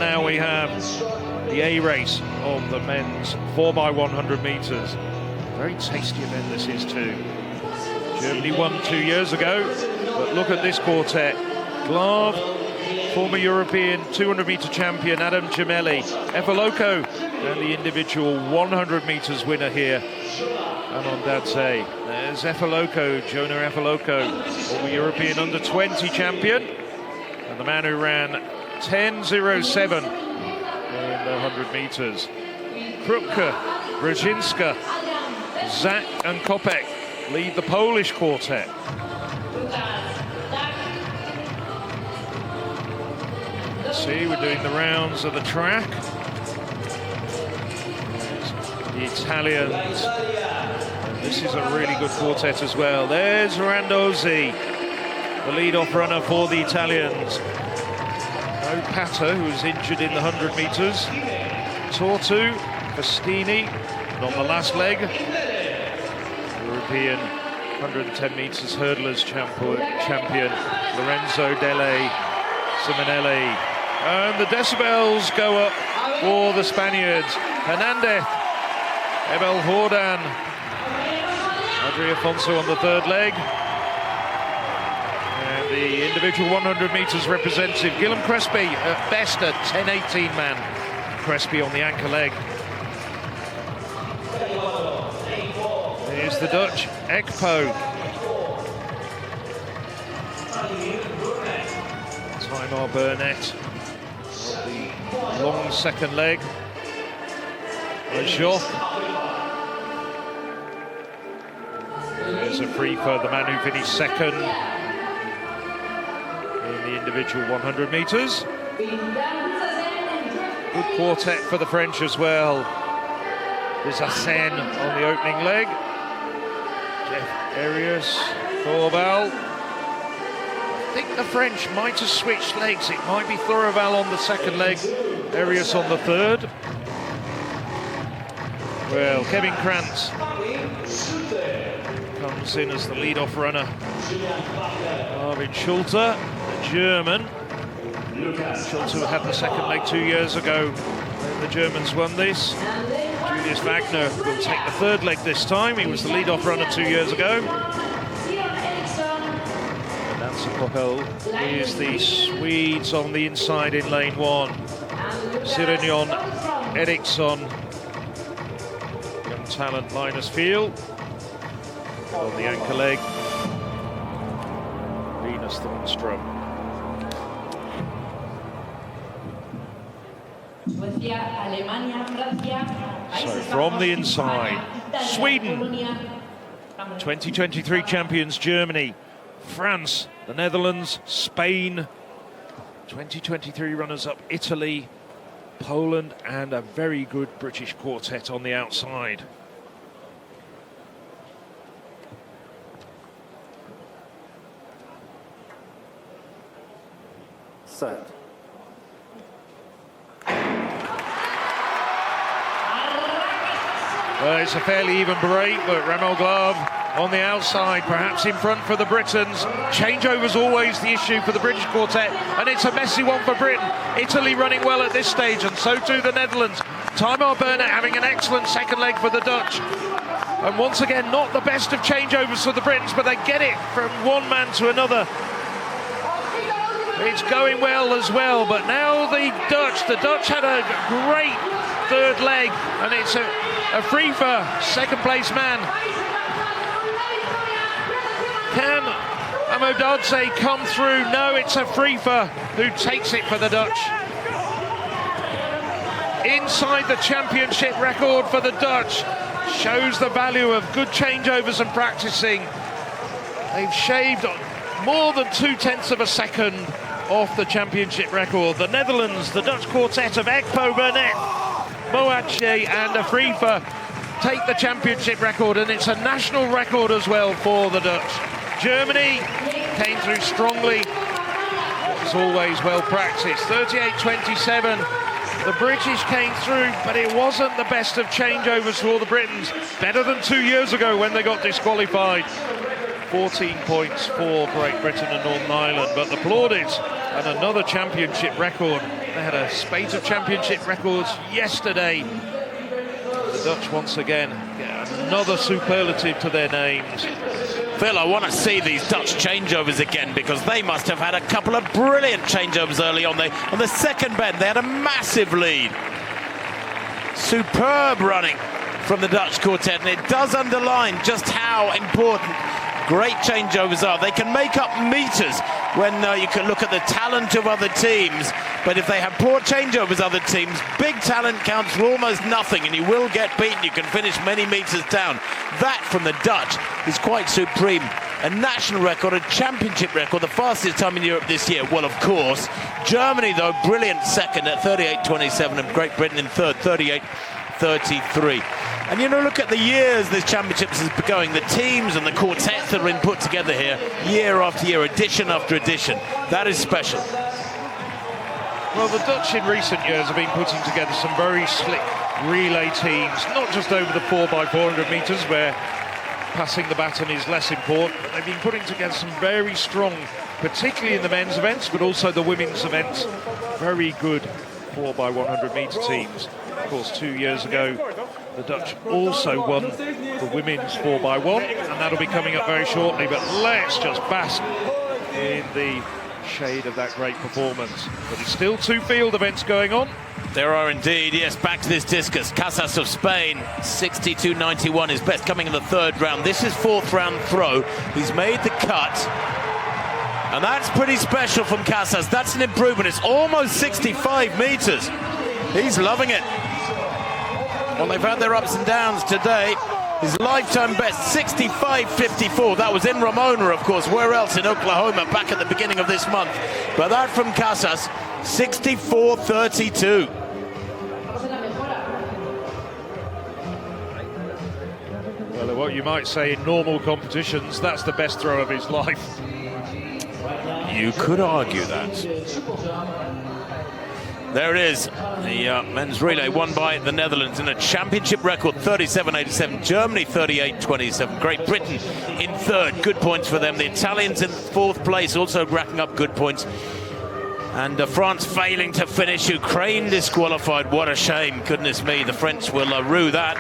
now we have the A race of the men's 4x100 meters. Very tasty event this is too. Germany won 2 years ago, but look at this quartet. Glav, former European 200 meter champion Adam Gemelli, Efaloko, and the individual 100 meters winner here, Anon Dadze. There's Efaloko, Jonah Efaloko, former European under 20 champion, and the man who ran 10.07 in the 100 meters. Krupke, Brzezinska, Zak and Kopek lead the Polish quartet. See, we're doing the rounds of the track. The Italians. This is a really good quartet as well. There's Randozzi, the lead-off runner for the Italians. No Patta, who was injured in the 100 meters. Tortu, Festini, and on the last leg, European 110 meters hurdlers champion Lorenzo Delle Simonelli. And the decibels go up for the Spaniards. Hernandez, Ebel Jordan, Adri Afonso on the third leg. And the individual 100 meters representative, Guillaume Crespi, at best a 10-18 man. Crespi on the anchor leg. Here's the Dutch, Ekpo. Timar Burnett on the long second leg. Joff. There's a free for the man who finished second in the individual 100 meters. Good quartet for the French as well. There's Asen on the opening leg. Jeff Arias, Thorval. I think the French might have switched legs. It might be Thorval on the second leg, Arias on the third. Well, Kevin Krantz comes in as the lead-off runner. Arvid Schulte, the German. Schulte who had the second leg 2 years ago when the Germans won this. Julius Wagner will take the third leg this time. He was the lead-off runner 2 years ago. Nancy Koppel is the Swedes on the inside in lane one. Sirenion Eriksson, young talent Linus Field. On the anchor leg, Linus Thornstrom. So from the inside, Sweden, 2023 champions Germany, France, the Netherlands, Spain, 2023 runners-up Italy, Poland, and a very good British quartet on the outside. Set. Well, it's a fairly even break, but Ramel Glav on the outside, perhaps in front for the Britons. Changeover's always the issue for the British quartet, and it's a messy one for Britain. Italy running well at this stage, and so too the Netherlands. Timar Burnett having an excellent second leg for the Dutch. And once again, not the best of changeovers for the Britons, but they get it from one man to another. It's going well as well, but now the Dutch had a great third leg, and it's a free for second place man. Can Amodadze come through? No, it's a free for who takes it for the Dutch. Inside the championship record for the Dutch. Shows the value of good changeovers and practicing. They've shaved more than 0.2 of a second off the championship record. The Netherlands, the Dutch quartet of Ekpo, Burnett, Moache and Afrifa take the championship record, and it's a national record as well for the Dutch. Germany came through strongly. It was always well practiced. 38.27. The British came through, but it wasn't the best of changeovers for the Britons. Better than 2 years ago when they got disqualified. 14 points for Great Britain and Northern Ireland, but the plaudits and another championship record They had a spate of championship records yesterday. The Dutch once again get another superlative to their names. Phil, I want to see these Dutch changeovers again, because they must have had a couple of brilliant changeovers early on. On the second bend, they had a massive lead. Superb running from the Dutch quartet, and it does underline just how important great changeovers are. They can make up meters when you can look at the talent of other teams, but if they have poor changeovers, other teams, big talent counts for almost nothing, and you will get beaten. You can finish many meters down. That from the Dutch is quite supreme. A national record, a championship record, the fastest time in Europe this year. Well, of course, Germany, though, brilliant second at 38.27, and Great Britain in third, 38.33. And, you know, look at the years this championships has been going, the teams and the quartets that have been put together here, year after year, edition after edition. That is special. Well, the Dutch in recent years have been putting together some very slick relay teams, not just over the 4x400 metres, where passing the baton is less important, but they've been putting together some very strong, particularly in the men's events, but also the women's events, very good 4x100 metre teams. Of course, 2 years ago, the Dutch also won the women's 4x1, and that'll be coming up very shortly, but let's just bask in the shade of that great performance. But it's still two field events going on. There are indeed, yes. Back to this Discus. Casas of Spain, 62.91 is best, coming in the third round. This is fourth round throw. He's made the cut, and that's pretty special from Casas. That's an improvement. It's almost 65 meters. He's loving it. Well, they've had their ups and downs today. His lifetime best, 65.54. That was in Ramona, of course. Where else? In Oklahoma, back at the beginning of this month. But that from Casas, 64.32. Well, what you might say in normal competitions, that's the best throw of his life. You could argue that. There it is, the men's relay won by the Netherlands in a championship record, 37.87. Germany, 38.27. Great Britain in third, good points for them. The Italians in fourth place, also racking up good points. And France failing to finish. Ukraine disqualified. What a shame. Goodness me, the French will rue that.